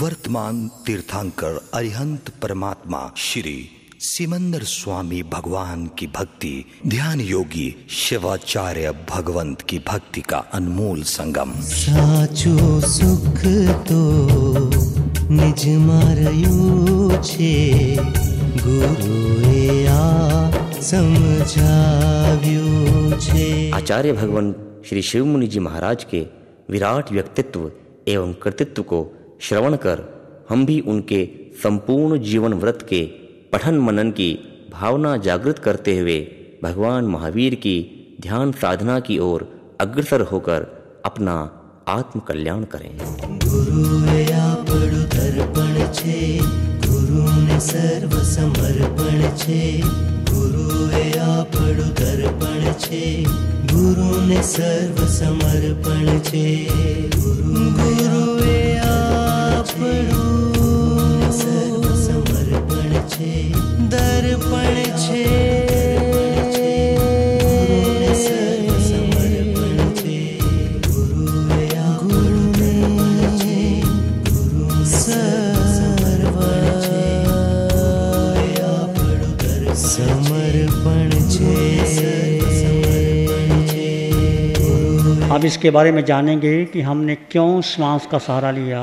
वर्तमान तीर्थंकर अरिहंत परमात्मा श्री सिमंदर स्वामी भगवान की भक्ति, ध्यान योगी शिवाचार्य भगवंत की भक्ति का अनमोल संगम। साचो सुख तो निज मारयु छे, गुरुए आ समझाव्यु छे। आचार्य भगवंत श्री शिव मुनि जी महाराज के विराट व्यक्तित्व एवं कृतित्व को श्रवण कर हम भी उनके संपूर्ण जीवन व्रत के पठन मनन की भावना जागृत करते हुए भगवान महावीर की ध्यान साधना की ओर अग्रसर होकर अपना आत्म कल्याण करें। गुरुए आपणु दर्पण छे, गुरु ने सर्व समर्पण छे। गुरुए आपणु दर्पण छे, गुरु ने सर्व समर्पण छे। गुरुए आपणु सर्व समर्पण छे, दर्पण छे। गुरु ने सर्व समर्पण छे, गुरुए आपणु छे, गुरु सर्व समर्पण छे। आपणु समर्पण छे। अब इसके बारे में जानेंगे कि हमने क्यों श्वास का सहारा लिया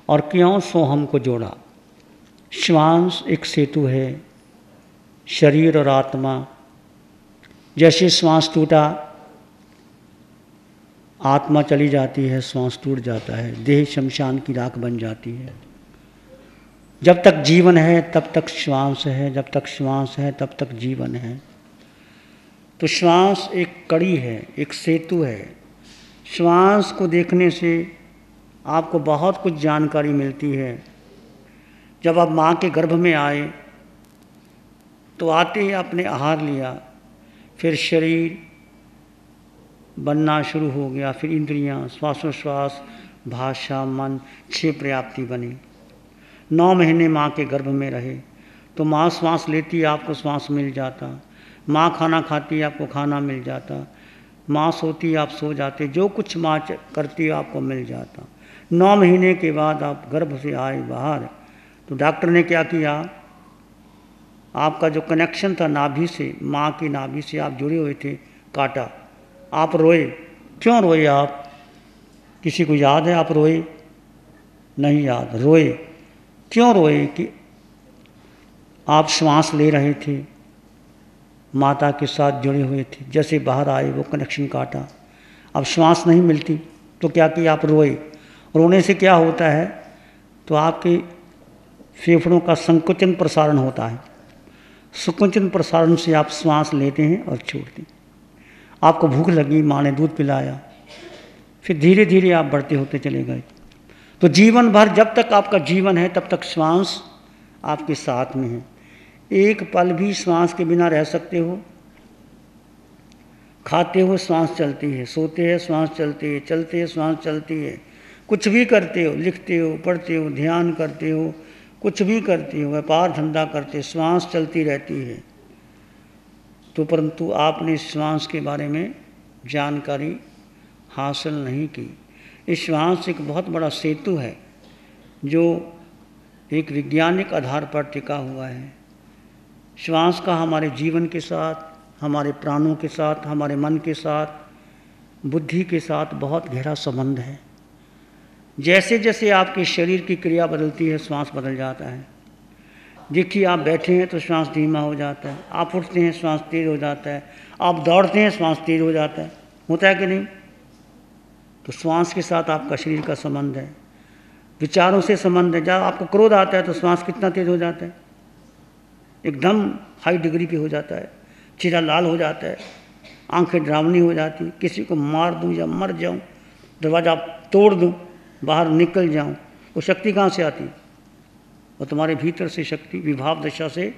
और क्यों सोहम को जोड़ा। श्वास एक सेतु है, शरीर और आत्मा। जैसे श्वास टूटा आत्मा चली जाती है, श्वास टूट जाता है, देह शमशान की राख बन जाती है। जब तक जीवन है तब तक श्वास है, जब तक श्वास है तब तक जीवन है। तो श्वास एक कड़ी है, एक सेतु है। श्वास को देखने से आपको बहुत कुछ जानकारी मिलती है। जब आप माँ के गर्भ में आए तो आते ही आपने आहार लिया, फिर शरीर बनना शुरू हो गया, फिर इंद्रियाँ, श्वासोश्वास, भाषा, मन, 6 पर्याप्ति बनी। 9 महीने माँ के गर्भ में रहे तो माँ श्वास लेती, आपको श्वास मिल जाता। माँ खाना खाती, आपको खाना मिल जाता। माँ सोती, आप सो जाते। जो कुछ माँ करती आपको मिल जाता। 9 महीने के बाद आप गर्भ से आए बाहर तो डॉक्टर ने क्या किया, आपका जो कनेक्शन था नाभि से, माँ की नाभि से आप जुड़े हुए थे, काटा। आप रोए। क्यों रोए आप? किसी को याद है आप रोए? नहीं याद। रोए क्यों रोए? कि आप श्वास ले रहे थे, माता के साथ जुड़े हुए थे। जैसे बाहर आए वो कनेक्शन काटा, अब श्वास नहीं मिलती तो क्या किया, आप रोए। रोने से क्या होता है, तो आपके फेफड़ों का संकुचन प्रसारण होता है। संकुचन प्रसारण से आप श्वास लेते हैं और छोड़ते हैं। आपको भूख लगी, माँ ने दूध पिलाया, फिर धीरे धीरे आप बढ़ते होते चले गए। तो जीवन भर जब तक आपका जीवन है तब तक श्वास आपके साथ में है। एक पल भी श्वास के बिना रह सकते हो? खाते हो श्वास चलती है, सोते हैं श्वास चलती है, चलते हैं श्वास चलती है। कुछ भी करते हो, लिखते हो, पढ़ते हो, ध्यान करते हो, कुछ भी करते हो, व्यापार धंधा करते हो, श्वास चलती रहती है। तो परंतु आपने श्वास के बारे में जानकारी हासिल नहीं की। इस श्वास एक बहुत बड़ा सेतु है जो एक वैज्ञानिक आधार पर टिका हुआ है। श्वास का हमारे जीवन के साथ, हमारे प्राणों के साथ, हमारे मन के साथ, बुद्धि के साथ बहुत गहरा संबंध है। जैसे जैसे आपके शरीर की क्रिया बदलती है, श्वास बदल जाता है। देखिए आप बैठे हैं तो श्वास धीमा हो जाता है, आप उठते हैं श्वास तेज हो जाता है, आप दौड़ते हैं श्वास तेज हो जाता है। होता है कि नहीं? तो श्वास के साथ आपका शरीर का संबंध है, विचारों से संबंध है। जब आपको क्रोध आता है तो श्वास कितना तेज हो जाता है, एकदम हाई डिग्री पे हो जाता है, चेहरा लाल हो जाता है, आंखें डरावनी हो जाती। किसी को मार दूं या मर जाऊं, दरवाज़ा तोड़ दूं, बाहर निकल जाऊं, वो शक्ति कहाँ से आती? वो तुम्हारे भीतर से शक्ति, विभाव दशा से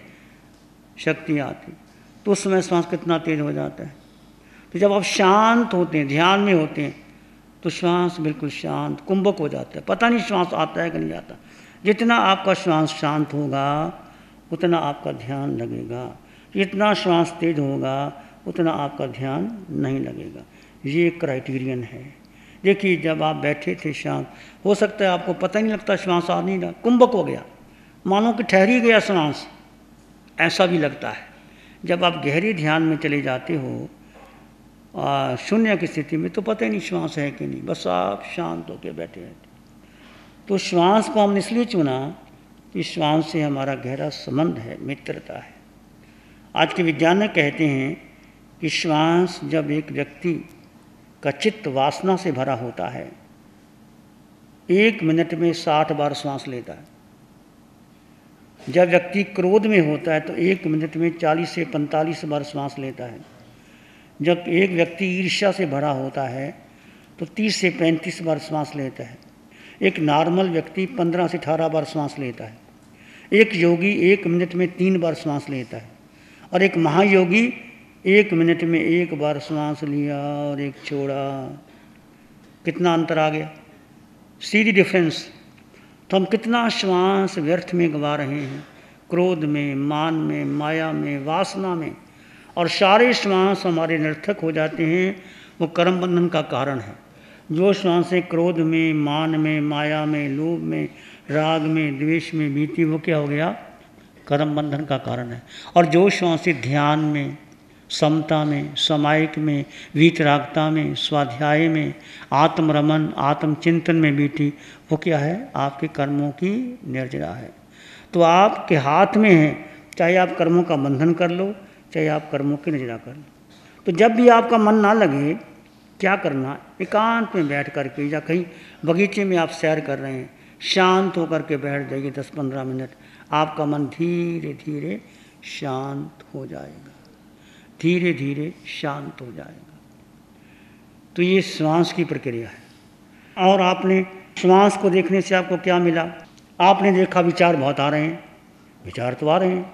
शक्ति आती। तो उस समय श्वास कितना तेज हो जाता है। तो जब आप शांत होते हैं, ध्यान में होते हैं, तो श्वास बिल्कुल शांत, कुंभक हो जाता है। पता नहीं श्वास आता है कि नहीं आता। जितना आपका श्वास शांत होगा उतना आपका ध्यान लगेगा, जितना श्वास तेज होगा उतना आपका ध्यान नहीं लगेगा। ये क्राइटेरियन है, देखिए जब आप बैठे थे श्वास, हो सकता है आपको पता नहीं लगता श्वास आ नहीं रहा, कुंभक हो गया, मानो कि ठहर ही गया श्वास, ऐसा भी लगता है। जब आप गहरे ध्यान में चले जाते हो शून्य की स्थिति में, तो पता ही नहीं श्वास है कि नहीं, बस आप शांत होकर बैठे रहते। तो श्वास को हमने इसलिए चुना कि श्वास से हमारा गहरा संबंध है, मित्रता है। आज के वैज्ञानिक कहते हैं कि श्वास जब एक व्यक्ति का चित्त वासना से भरा होता है, 1 मिनट में 60 बार श्वास लेता है। जब व्यक्ति क्रोध में होता है तो 1 मिनट में 40 से 45 बार श्वास लेता है। जब एक व्यक्ति ईर्ष्या से भरा होता है तो 30 से 35 बार श्वास लेता है। एक नॉर्मल व्यक्ति 15 से 18 बार श्वास लेता है। एक योगी 1 मिनट में 3 बार श्वास लेता है, और एक महायोगी 1 मिनट में 1 बार श्वास लिया और 1 छोड़ा। कितना अंतर आ गया, सी द डिफरेंस। तो हम कितना श्वास व्यर्थ में गवा रहे हैं, क्रोध में, मान में, माया में, वासना में, और सारे श्वास हमारे निरर्थक हो जाते हैं। वो कर्म बंधन का कारण है। जो श्वासें क्रोध में, मान में, माया में, लोभ में, राग में, द्वेष में बीती, वो क्या हो गया, कर्म बंधन का कारण है। और जो श्वासें ध्यान में, समता में, समायिक में, वीतरागता में, स्वाध्याय में, आत्मरमन, आत्मचिंतन में बीती, वो क्या है, आपके कर्मों की निर्जरा है। तो आपके हाथ में है, चाहे आप कर्मों का बंधन कर लो, चाहे आप कर्मों की निर्जरा कर लो। तो जब भी आपका मन ना लगे, क्या करना, एकांत में बैठ करके, या कहीं बगीचे में आप सैर कर रहे हैं, शांत होकर के बैठ जाइए 10-15 मिनट, आपका मन धीरे धीरे शांत हो जाएगा, धीरे धीरे शांत हो जाएगा। तो ये श्वास की प्रक्रिया है। और आपने श्वास को देखने से आपको क्या मिला, आपने देखा विचार बहुत आ रहे हैं, विचार तो आ रहे हैं,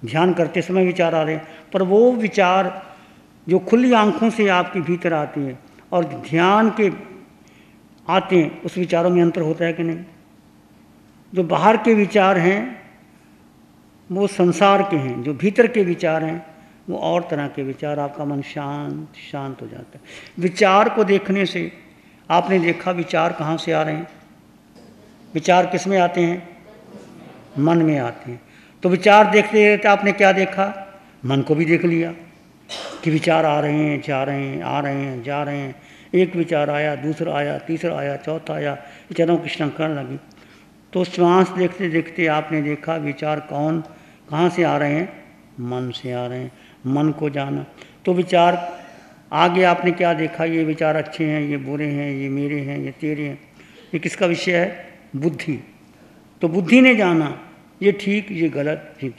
ध्यान करते समय विचार आ रहे हैं, पर वो विचार जो खुली आंखों से आपके भीतर आते हैं और ध्यान के आते हैं, उस विचारों में अंतर होता है कि नहीं। जो बाहर के विचार हैं वो संसार के हैं, जो भीतर के विचार हैं वो और तरह के विचार। आपका मन शांत शांत हो जाता है। विचार को देखने से आपने देखा विचार कहाँ से आ रहे हैं, विचार किस में आते हैं, मन में आते हैं। तो विचार देखते रहते आपने क्या देखा, मन को भी देख लिया कि विचार आ रहे हैं, जा रहे हैं, आ रहे हैं, जा रहे हैं। एक विचार आया, दूसरा आया, तीसरा आया, चौथा आया, विचारों की श्रृंखला लगी। तो श्वास देखते देखते आपने देखा विचार कहाँ से आ रहे हैं, मन से आ रहे हैं, मन को जाना। तो विचार आगे आपने क्या देखा, ये विचार अच्छे हैं, ये बुरे हैं, ये मेरे हैं, ये तेरे हैं। ये किसका विषय है, बुद्धि। तो बुद्धि ने जाना ये ठीक, ये गलत, ठीक।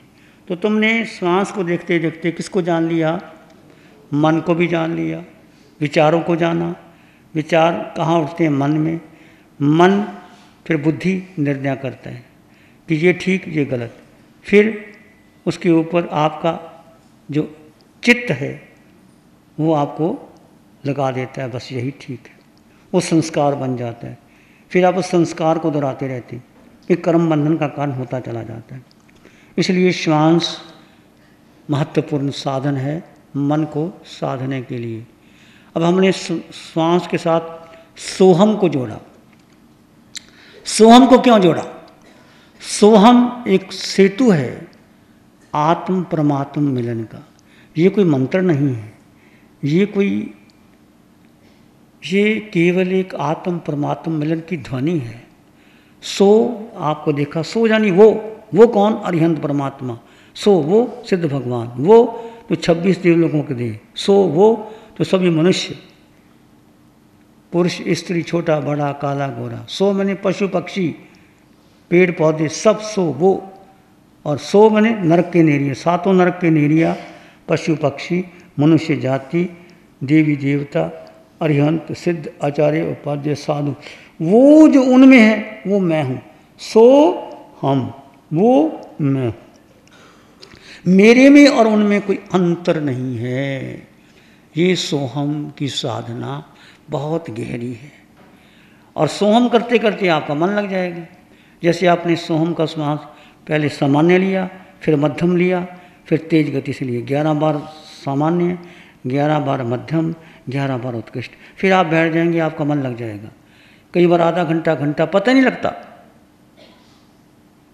तो तुमने श्वास को देखते देखते किसको जान लिया, मन को भी जान लिया, विचारों को जाना। विचार कहाँ उठते हैं, मन में। मन फिर बुद्धि निर्णय करता है कि ये ठीक, ये गलत। फिर उसके ऊपर आपका जो चित्त है वो आपको लगा देता है, बस यही ठीक है, वो संस्कार बन जाता है। फिर आप उस संस्कार को दोहराते रहते हैं, एक कर्म बंधन का कारण होता चला जाता है। इसलिए श्वास महत्वपूर्ण साधन है मन को साधने के लिए। अब हमने श्वास के साथ सोहम को जोड़ा। सोहम को क्यों जोड़ा, सोहम एक सेतु है आत्म परमात्म मिलन का। ये कोई मंत्र नहीं है, ये केवल एक आत्म परमात्म मिलन की ध्वनि है। सो आपको देखा, सो यानी वो कौन, अरिहंत परमात्मा। सो वो सिद्ध भगवान, वो तो 26 देवलोकों के दे। सो वो तो सभी मनुष्य, पुरुष स्त्री, छोटा बड़ा, काला गोरा। सो मैंने पशु पक्षी, पेड़ पौधे, सब सो वो। और सो मैंने नरक के नेरिया, 7 नरक के नेरिया, पशु पक्षी, मनुष्य जाति, देवी देवता, अरिहंत, सिद्ध, आचार्य, उपाध्याय, साधु। वो जो उनमें है वो मैं हूँ। सो हम, वो मैं, मेरे में और उनमें कोई अंतर नहीं है। ये सोहम की साधना बहुत गहरी है। और सोहम करते करते आपका मन लग जाएगा। जैसे आपने सोहम का श्वास पहले सामान्य लिया, फिर मध्यम लिया, फिर तेज गति से लिया। 11 बार सामान्य, 11 बार मध्यम, 11 बार उत्कृष्ट, फिर आप बैठ जाएंगे, आपका मन लग जाएगा। कई बार आधा घंटा पता नहीं लगता।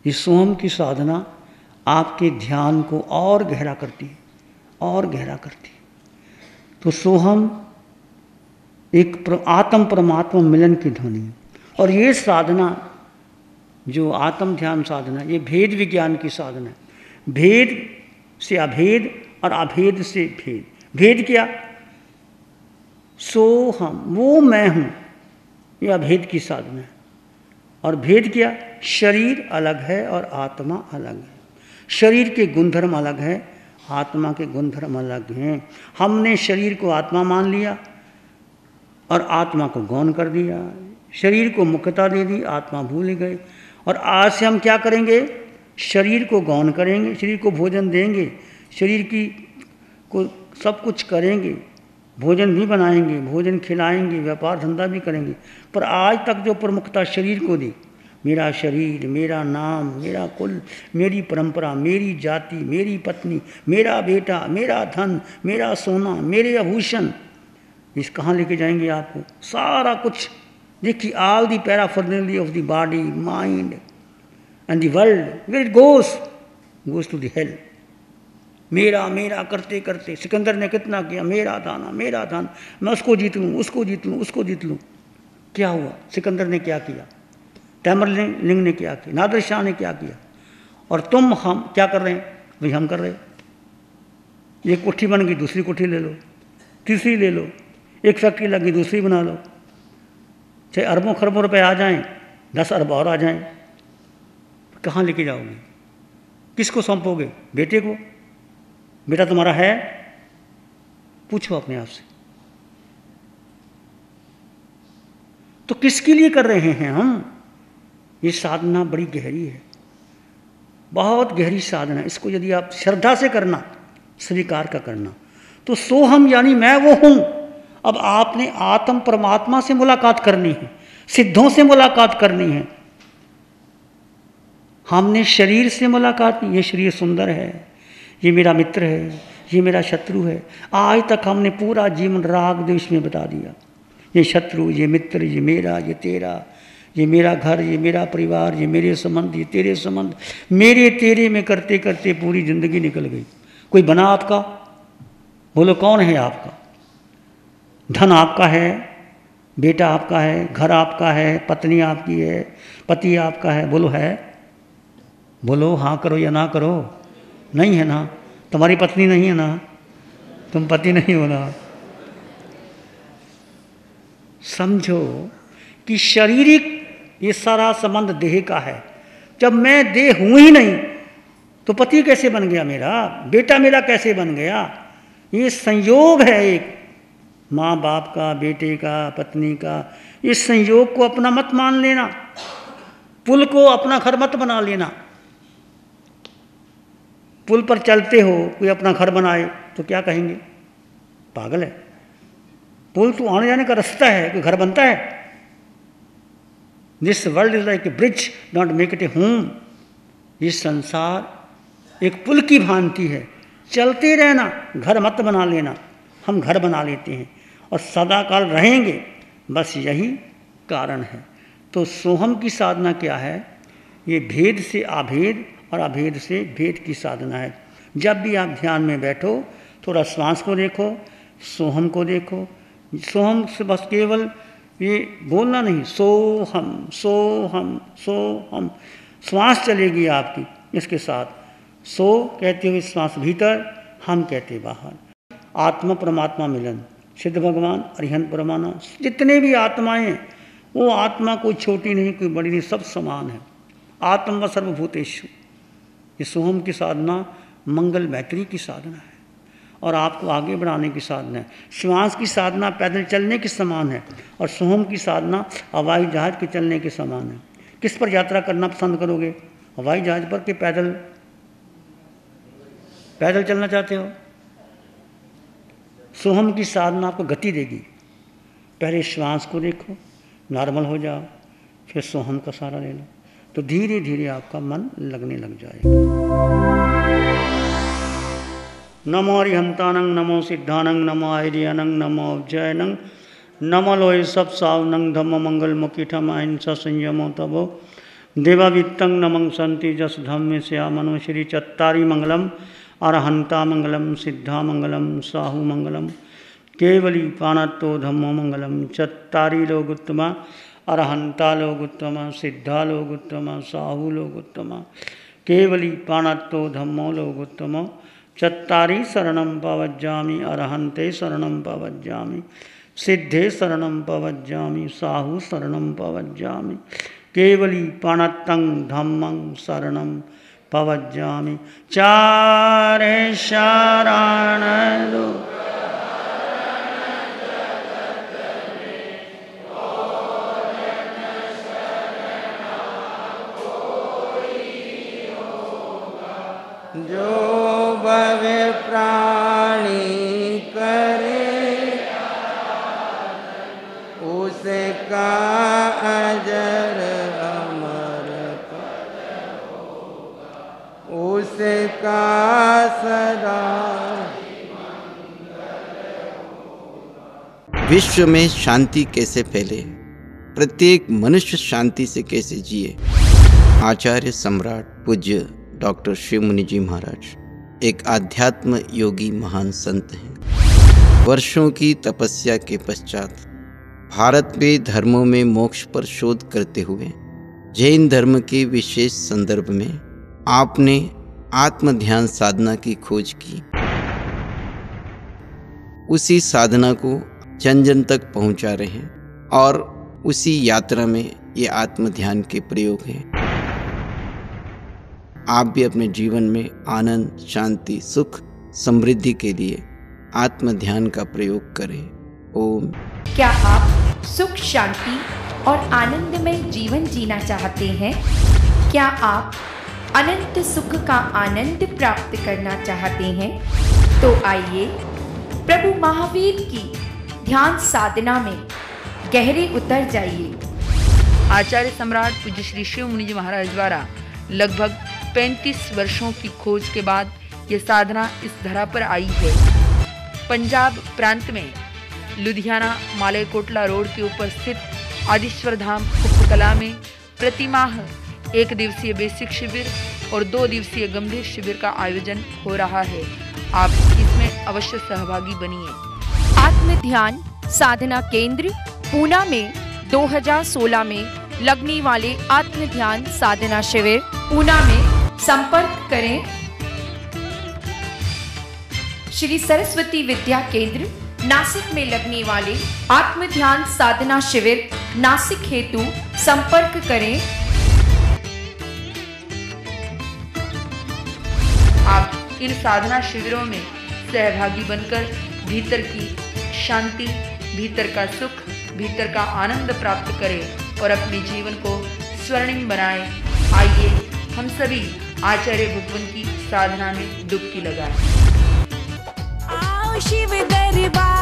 ये सोहम की साधना आपके ध्यान को और गहरा करती है, और गहरा करती है। तो सोहम एक आत्म परमात्मा मिलन की ध्वनि है। और ये साधना जो आत्म ध्यान साधना, ये भेद विज्ञान की साधना है। भेद से अभेद और अभेद से भेद। भेद क्या? सोहम, वो मैं हूँ, ये अभेद की साधना है। और भेद क्या? शरीर अलग है और आत्मा अलग है। शरीर के गुणधर्म अलग है, आत्मा के गुणधर्म अलग हैं। हमने शरीर को आत्मा मान लिया और आत्मा को गौण कर दिया, शरीर को मुख्यता दे दी, आत्मा भूल गए। और आज से हम क्या करेंगे? शरीर को गौण करेंगे, शरीर को भोजन देंगे, शरीर की को सब कुछ करेंगे, भोजन भी बनाएंगे, भोजन खिलाएंगे, व्यापार धंधा भी करेंगे। पर आज तक जो प्रमुखता शरीर को दी, मेरा शरीर, मेरा नाम, मेरा कुल, मेरी परंपरा, मेरी जाति, मेरी पत्नी, मेरा बेटा, मेरा धन, मेरा सोना, मेरे आभूषण, इस कहाँ लेके जाएंगे आपको? सारा कुछ देखिए, all the paraphernalia of the body, mind and the world, where it goes to the hell. मेरा मेरा करते करते सिकंदर ने कितना किया, मेरा दाना, मेरा दान, मैं उसको जीत लूँ, उसको जीत लूँ, उसको जीत लूँ। क्या हुआ? सिकंदर ने क्या किया, तैमरलिंग ने क्या किया, नादिर शाह ने क्या किया, और तुम हम क्या कर रहे हैं? वही हम कर रहे हैं। एक कोठी बन गई, दूसरी कोठी ले लो, तीसरी ले लो, एक फैक्ट्री लगी, दूसरी बना लो, चाहे अरबों खरबों रुपए आ जाएं, 10 अरब और आ जाएं, कहाँ लेके जाओगे? किसको सौंपोगे? बेटे को? बेटा तुम्हारा है? पूछो अपने आप से। तो किसके लिए कर रहे हैं हम? ये साधना बड़ी गहरी है, बहुत गहरी साधना। इसको यदि आप श्रद्धा से करना, स्वीकार का करना, तो सोहम यानी मैं वो हूं। अब आपने आत्म परमात्मा से मुलाकात करनी है, सिद्धों से मुलाकात करनी है। हमने शरीर से मुलाकात की, ये शरीर सुंदर है, ये मेरा मित्र है, ये मेरा शत्रु है। आज तक हमने पूरा जीवन राग द्वेष में बता दिया। ये शत्रु, ये मित्र, ये मेरा, ये तेरा, ये मेरा घर, ये मेरा परिवार, ये मेरे संबंध, ये तेरे संबंध, मेरे तेरे में करते करते पूरी जिंदगी निकल गई। कोई बना आपका? बोलो कौन है आपका? धन आपका है, बेटा आपका है, घर आपका है, पत्नी आपकी है, पति आपका है। बोलो है? बोलो हाँ करो या ना करो। नहीं है ना? तुम्हारी पत्नी नहीं है ना? तुम पति नहीं हो ना? समझो कि शारीरिक ये सारा संबंध देह का है। जब मैं देह हूं ही नहीं तो पति कैसे बन गया मेरा? बेटा मेरा कैसे बन गया? ये संयोग है एक माँ बाप का, बेटे का, पत्नी का। इस संयोग को अपना मत मान लेना, पुल को अपना घर मत बना लेना। पुल पर चलते हो, कोई अपना घर बनाए तो क्या कहेंगे? पागल है। पुल तो आने जाने का रास्ता है, कोई घर बनता है? This world is like a bridge, don't make it A home. ये संसार एक पुल की भांति है, चलते रहना, घर मत बना लेना। हम घर बना लेते हैं और सदाकाल रहेंगे, बस यही कारण है। तो सोहम की साधना क्या है? ये भेद से अभेद और अभेद से भेद की साधना है। जब भी आप ध्यान में बैठो, थोड़ा श्वास को देखो, सोहम को देखो। सोहम से बस केवल ये बोलना नहीं, सोहम सोहम सोहम, श्वास चलेगी आपकी इसके साथ। सो कहते हुए श्वास भीतर, हम कहते बाहर। आत्मा परमात्मा मिलन, सिद्ध भगवान, अरिहंत परमाना, जितने भी आत्माएं हैं, वो आत्मा कोई छोटी नहीं, कोई बड़ी नहीं, सब समान है। आत्म व सर्वभूतेषु। ये सोहम की साधना मंगल मैत्री की साधना है और आपको आगे बढ़ाने की साधना है। श्वास की साधना पैदल चलने के समान है और सोहम की साधना हवाई जहाज के चलने के समान है। किस पर यात्रा करना पसंद करोगे? हवाई जहाज पर कि पैदल? पैदल चलना चाहते हो? सोहम की साधना आपको गति देगी। पहले श्वास को देखो, नॉर्मल हो जाओ, फिर सोहम का सहारा ले लो, तो धीरे धीरे आपका मन लगने लग जाएगा। नमो अरिहंतानंग, नमो सिद्धानंग, नमो आर्यानंग, नमो अव्ययनंग, नमो लोय सब सावनंग, धम्म मंगल मुकीठम अहिंसा संयमो तबो देवावित्तं नमं संति जस धम्मे श्यामनो श्री चत्तारी मंगलम अरहंता मंगलम सिद्धा मंगलम साहू मंगलम केवली पाणत्तो धम्मो मंगलम चत्तारी लोगुत्तमा अरहंता लोगुत्तमा सिद्धा लोगुत्तमा साहू लोगुत्तमा केवली पाणत्तो धम्मो लोगुत्तमो चत्तारी शरणं पवज्जामि अरहंते शरणं पवज्जामि सिद्धे शरणं पवज्जामि साहू शरणं पवज्जामि केवली पाणत्तं धम्मं शरणं पवज्जामि चारे शरण लो जो भवे प्राणी करे उसका अजर अमर उसका सदा। विश्व में शांति कैसे फैले, प्रत्येक मनुष्य शांति से कैसे जिए। आचार्य सम्राट पूज्य डॉक्टर शिव मुनि जी महाराज एक आध्यात्म योगी महान संत हैं। वर्षों की तपस्या के पश्चात भारत में धर्मों में मोक्ष पर शोध करते हुए जैन धर्म के विशेष संदर्भ में आपने आत्म ध्यान साधना की खोज की। उसी साधना को जन जन तक पहुंचा रहे हैं और उसी यात्रा में ये आत्म ध्यान के प्रयोग हैं। आप भी अपने जीवन में आनंद, शांति, सुख, समृद्धि के लिए आत्म ध्यान का प्रयोग करें। ओम। क्या आप सुख, शांति और आनंदमय जीवन जीना चाहते हैं? क्या आप अनंत सुख का आनंद प्राप्त करना चाहते हैं? तो आइए प्रभु महावीर की ध्यान साधना में गहरे उतर जाइए। आचार्य सम्राट पूज्य श्री शिव मुनि जी महाराज द्वारा लगभग 35 वर्षों की खोज के बाद ये साधना इस धरा पर आई है। पंजाब प्रांत में लुधियाना मालेकोटला रोड के ऊपर स्थित आदिश्वर धाम उपकला में प्रतिमाह 1 दिवसीय बेसिक शिविर और 2 दिवसीय गंभीर शिविर का आयोजन हो रहा है। आप इसमें अवश्य सहभागी बनिए। आत्म ध्यान साधना केंद्र पूना में 2016 में लगने वाले आत्म ध्यान साधना शिविर पूना में संपर्क करें। श्री सरस्वती विद्या केंद्र नासिक में लगने वाले आत्म ध्यान साधना शिविर नासिक हेतु संपर्क करें। आप इन साधना शिविरों में सहभागी बनकर भीतर की शांति, भीतर का सुख, भीतर का आनंद प्राप्त करें और अपने जीवन को स्वर्णिम बनाएं। आइए हम सभी आचार्य भगवान की साधना में डुबकी लगाएं। आओ शिव दरबार